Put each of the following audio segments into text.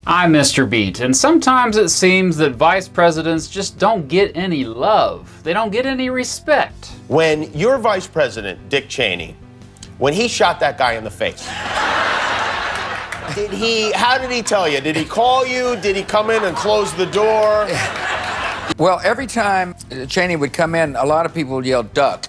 I'm Mr. Beat, and sometimes it seems that vice presidents just don't get any love. They don't get any respect. When your vice president, Dick Cheney, when he shot that guy in the face, how did he tell you? Did he call you? Did he come in and close the door? Well, every time Cheney would come in, a lot of people would yell, duck.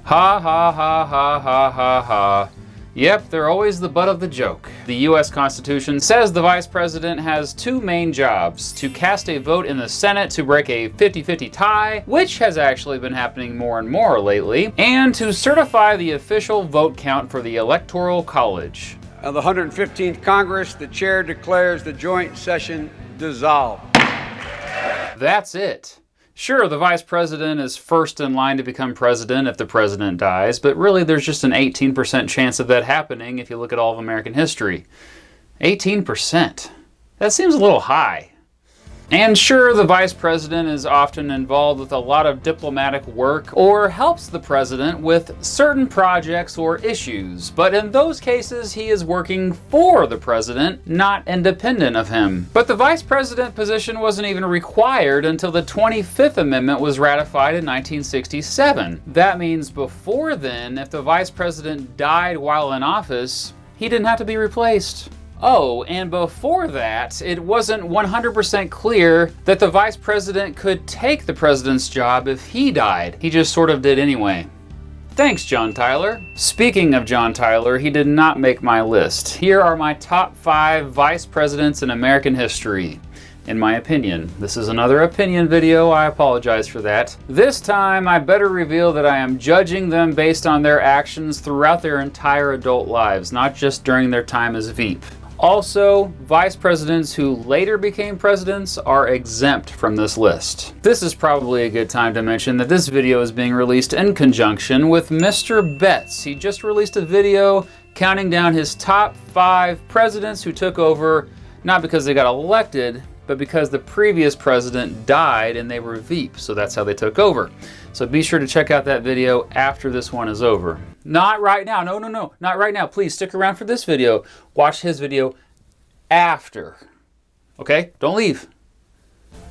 Ha ha ha ha ha ha ha. Yep, they're always the butt of the joke. The U.S. Constitution says the Vice President has two main jobs: to cast a vote in the Senate to break a 50-50 tie, which has actually been happening more and more lately, and to certify the official vote count for the Electoral College. Of the 115th Congress, the chair declares the joint session dissolved. That's it. Sure, the vice president is first in line to become president if the president dies, but really there's just an 18% chance of that happening if you look at all of American history. 18%. That seems a little high. And sure, the vice president is often involved with a lot of diplomatic work or helps the president with certain projects or issues, but in those cases he is working for the president, not independent of him. But the vice president position wasn't even required until the 25th Amendment was ratified in 1967. That means before then, if the vice president died while in office, he didn't have to be replaced. Oh, and before that, it wasn't 100% clear that the vice president could take the president's job if he died. He just sort of did anyway. Thanks, John Tyler. Speaking of John Tyler, he did not make my list. Here are my top 5 vice presidents in American history. In my opinion. This is another opinion video, I apologize for that. This time, I better reveal that I am judging them based on their actions throughout their entire adult lives, not just during their time as Veep. Also, vice presidents who later became presidents are exempt from this list. This is probably a good time to mention that this video is being released in conjunction with Mr. Betts. He just released a video counting down his top 5 presidents who took over, not because they got elected, but because the previous president died and they were Veep, so that's how they took over. So be sure to check out that video after this one is over. Not right now, no, not right now. Please stick around for this video. Watch his video after. Okay, don't leave.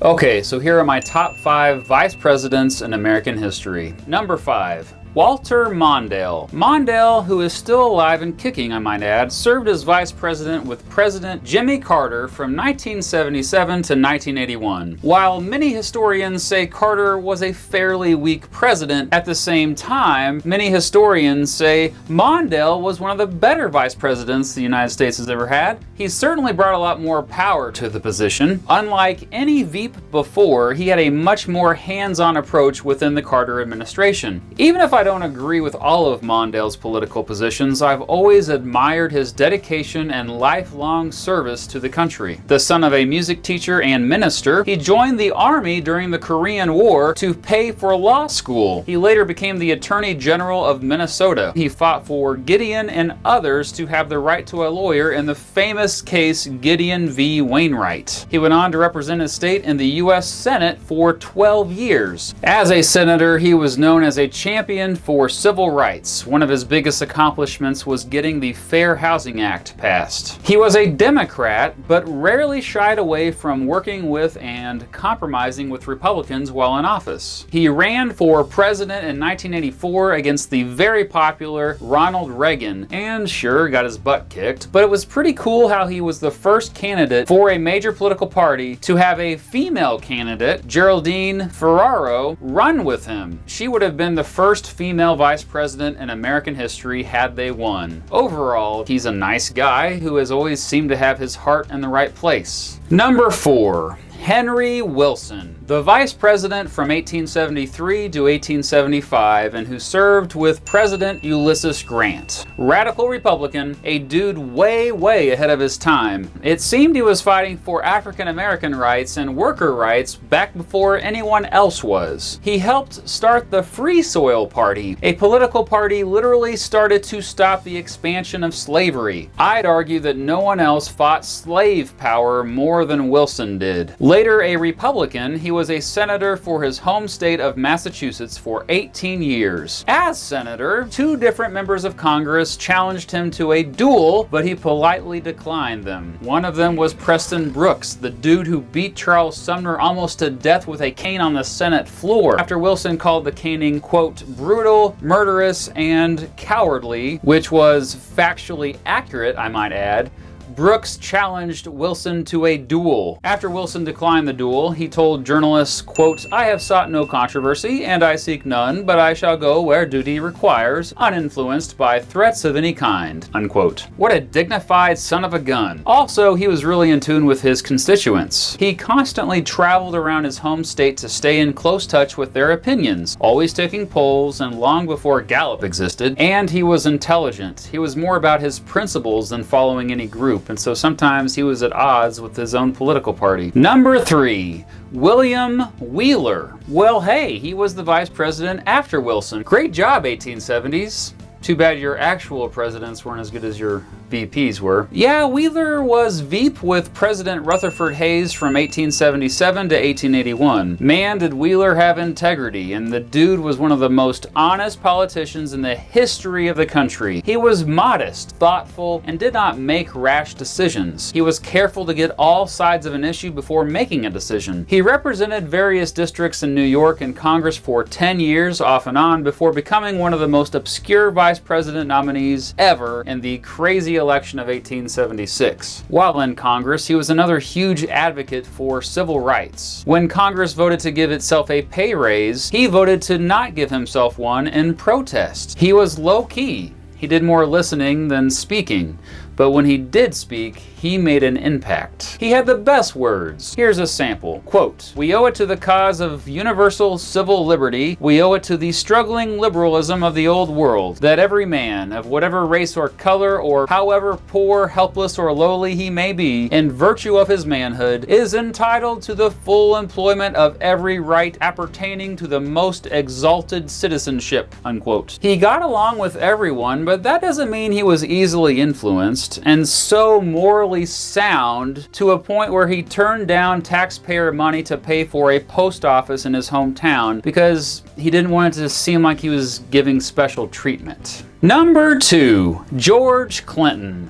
Okay, so here are my top 5 vice presidents in American history. Number 5. Walter Mondale. Mondale, who is still alive and kicking, I might add, served as vice president with President Jimmy Carter from 1977 to 1981. While many historians say Carter was a fairly weak president, at the same time, many historians say Mondale was one of the better vice presidents the United States has ever had. He certainly brought a lot more power to the position. Unlike any Veep before, he had a much more hands-on approach within the Carter administration. Even if I don't agree with all of Mondale's political positions, I've always admired his dedication and lifelong service to the country. The son of a music teacher and minister, he joined the army during the Korean War to pay for law school. He later became the Attorney General of Minnesota. He fought for Gideon and others to have the right to a lawyer in the famous case Gideon v. Wainwright. He went on to represent his state in the U.S. Senate for 12 years. As a senator, he was known as a champion for civil rights. One of his biggest accomplishments was getting the Fair Housing Act passed. He was a Democrat, but rarely shied away from working with and compromising with Republicans while in office. He ran for president in 1984 against the very popular Ronald Reagan, and sure, got his butt kicked, but it was pretty cool how he was the first candidate for a major political party to have a female candidate, Geraldine Ferraro, run with him. She would have been the first female vice president in American history had they won. Overall, he's a nice guy who has always seemed to have his heart in the right place. Number 4. Henry Wilson, the vice president from 1873 to 1875 and who served with President Ulysses Grant. Radical Republican, a dude way ahead of his time. It seemed he was fighting for African American rights and worker rights back before anyone else was. He helped start the Free Soil Party, a political party literally started to stop the expansion of slavery. I'd argue that no one else fought slave power more than Wilson did. Later a Republican, he was was a senator for his home state of Massachusetts for 18 years. As senator, 2 different members of Congress challenged him to a duel, but he politely declined them. One of them was Preston Brooks, the dude who beat Charles Sumner almost to death with a cane on the Senate floor, after Wilson called the caning, quote, brutal, murderous, and cowardly, which was factually accurate, I might add. Brooks challenged Wilson to a duel. After Wilson declined the duel, he told journalists, quote, I have sought no controversy, and I seek none, but I shall go where duty requires, uninfluenced by threats of any kind, unquote. What a dignified son of a gun. Also, he was really in tune with his constituents. He constantly traveled around his home state to stay in close touch with their opinions, always taking polls and long before Gallup existed, and he was intelligent. He was more about his principles than following any group, and so sometimes he was at odds with his own political party. Number 3, William Wheeler. Well, hey, he was the vice president after Wilson. Great job, 1870s. Too bad your actual presidents weren't as good as your VPs were. Yeah, Wheeler was Veep with President Rutherford Hayes from 1877 to 1881. Man, did Wheeler have integrity, and the dude was one of the most honest politicians in the history of the country. He was modest, thoughtful, and did not make rash decisions. He was careful to get all sides of an issue before making a decision. He represented various districts in New York and Congress for 10 years off and on before becoming one of the most obscure vice president nominees ever in the crazy election of 1876. While in Congress, he was another huge advocate for civil rights. When Congress voted to give itself a pay raise, he voted to not give himself one in protest. He was low-key. He did more listening than speaking. But when he did speak, he made an impact. He had the best words. Here's a sample. Quote, we owe it to the cause of universal civil liberty, we owe it to the struggling liberalism of the old world, that every man, of whatever race or color, or however poor, helpless, or lowly he may be, in virtue of his manhood, is entitled to the full employment of every right appertaining to the most exalted citizenship, unquote. He got along with everyone, but that doesn't mean he was easily influenced, and so morally sound to a point where he turned down taxpayer money to pay for a post office in his hometown because he didn't want it to seem like he was giving special treatment. Number 2, George Clinton.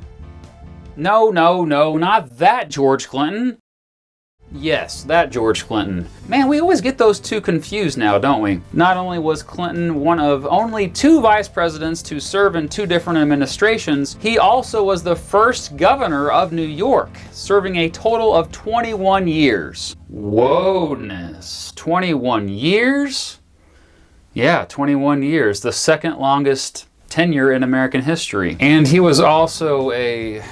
No, not that George Clinton. Yes, that George Clinton. Man, we always get those two confused now, don't we? Not only was Clinton one of only 2 vice presidents to serve in 2 different administrations, he also was the first governor of New York, serving a total of 21 years. Whoa-ness. 21 years? Yeah, 21 years. The second longest tenure in American history. And he was also a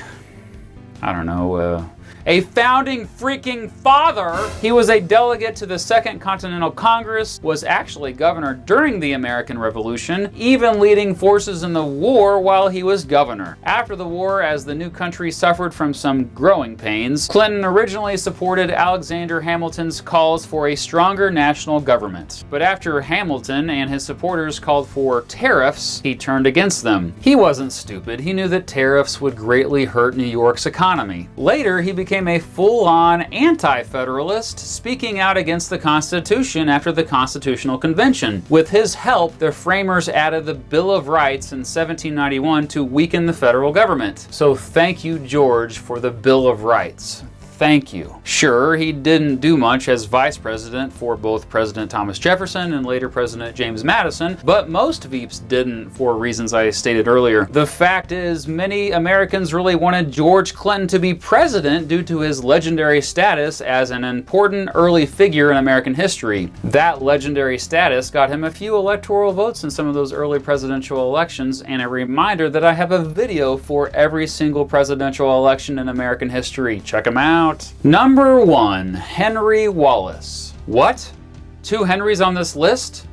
founding freaking father. He was a delegate to the Second Continental Congress, was actually governor during the American Revolution, even leading forces in the war while he was governor. After the war, as the new country suffered from some growing pains, Clinton originally supported Alexander Hamilton's calls for a stronger national government. But after Hamilton and his supporters called for tariffs, he turned against them. He wasn't stupid. He knew that tariffs would greatly hurt New York's economy. Later, he became a full-on anti-federalist, speaking out against the Constitution after the Constitutional Convention. With his help, the framers added the Bill of Rights in 1791 to weaken the federal government. So thank you, George, for the Bill of Rights. Thank you. Sure, he didn't do much as vice president for both President Thomas Jefferson and later President James Madison, but most Veeps didn't for reasons I stated earlier. The fact is, many Americans really wanted George Clinton to be president due to his legendary status as an important early figure in American history. That legendary status got him a few electoral votes in some of those early presidential elections, and a reminder that I have a video for every single presidential election in American history. Check them out. Number 1, Henry Wallace. What? 2 Henrys on this list?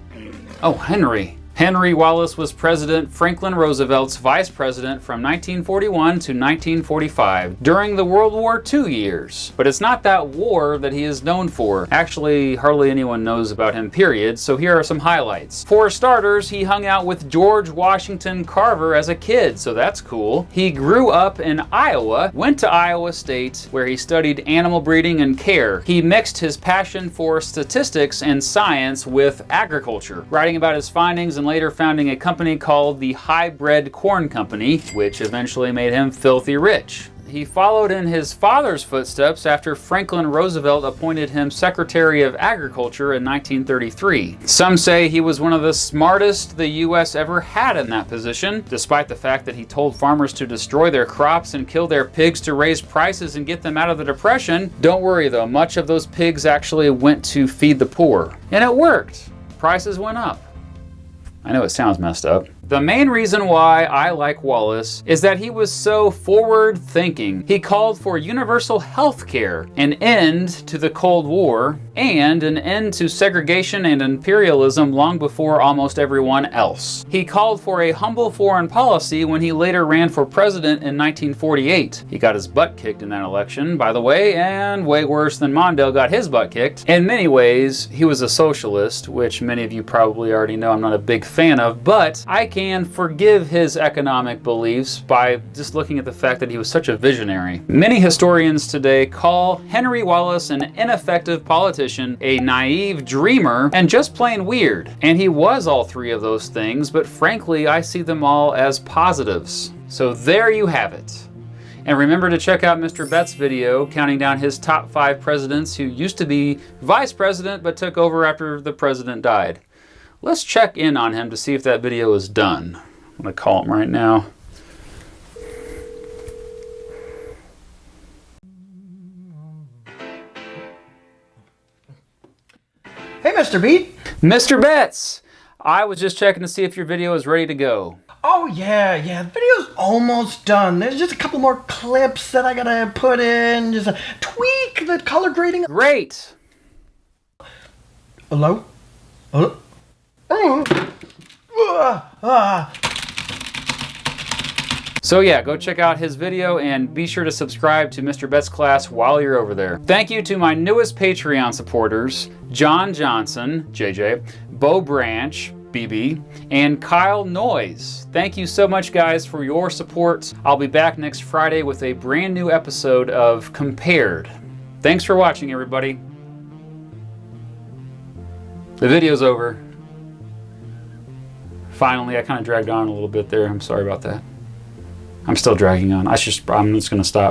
Oh, Henry. Henry Wallace was President Franklin Roosevelt's vice president from 1941 to 1945 during the World War II years. But it's not that war that he is known for. Actually, hardly anyone knows about him, period, so here are some highlights. For starters, he hung out with George Washington Carver as a kid, so that's cool. He grew up in Iowa, went to Iowa State, where he studied animal breeding and care. He mixed his passion for statistics and science with agriculture, writing about his findings and later founding a company called the High-Bred Corn Company, which eventually made him filthy rich. He followed in his father's footsteps after Franklin Roosevelt appointed him Secretary of Agriculture in 1933. Some say he was one of the smartest the U.S. ever had in that position, despite the fact that he told farmers to destroy their crops and kill their pigs to raise prices and get them out of the Depression. Don't worry though, much of those pigs actually went to feed the poor. And it worked. Prices went up. I know it sounds messed up. The main reason why I like Wallace is that he was so forward-thinking. He called for universal health care, an end to the Cold War, and an end to segregation and imperialism long before almost everyone else. He called for a humble foreign policy when he later ran for president in 1948. He got his butt kicked in that election, by the way, and way worse than Mondale got his butt kicked. In many ways, he was a socialist, which many of you probably already know I'm not a big fan of, but I can forgive his economic beliefs by just looking at the fact that he was such a visionary. Many historians today call Henry Wallace an ineffective politician, a naive dreamer, and just plain weird. And he was all three of those things, but frankly, I see them all as positives. So there you have it. And remember to check out Mr. Bett's video counting down his top 5 presidents who used to be vice president but took over after the president died. Let's check in on him to see if that video is done. I'm gonna call him right now. Hey, Mr. Beat. Mr. Betts! I was just checking to see if your video is ready to go. Oh, yeah, the video's almost done. There's just a couple more clips that I gotta put in, just tweak the color grading. Great! Hello? Hello? So yeah, go check out his video and be sure to subscribe to Mr. Bett's class while you're over there. Thank you to my newest Patreon supporters, John Johnson, JJ, Bo Branch, BB, and Kyle Noyes. Thank you so much, guys, for your support. I'll be back next Friday with a brand new episode of Compared. Thanks for watching, everybody. The video's over. Finally, I kind of dragged on a little bit there. I'm sorry about that. I'm still dragging on. I'm just gonna stop.